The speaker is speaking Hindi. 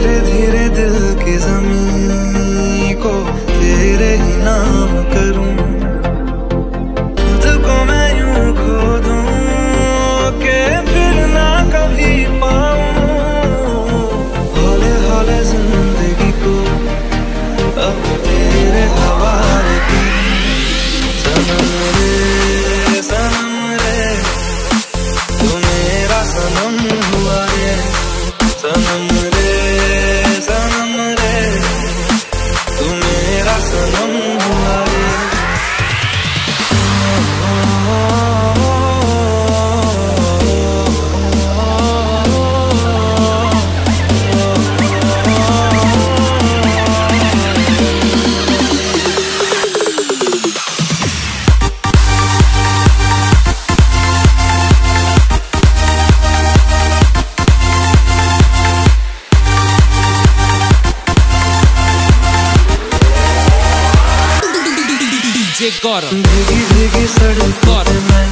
धीरे धीरे दिल की ज़मीं को तेरे ही नाम करूं, खुद को मैं यूं खो दूं के फिर ना कभी पाऊं। हौले हौले जिंदगी को अब तेरे हवाले करूं। सनम रे तू मेरा सनम हुआ रे। सनम रे तू मेरा सनम हुआ रे। DJ Goro भीगी भीगी सड़कों पे मैं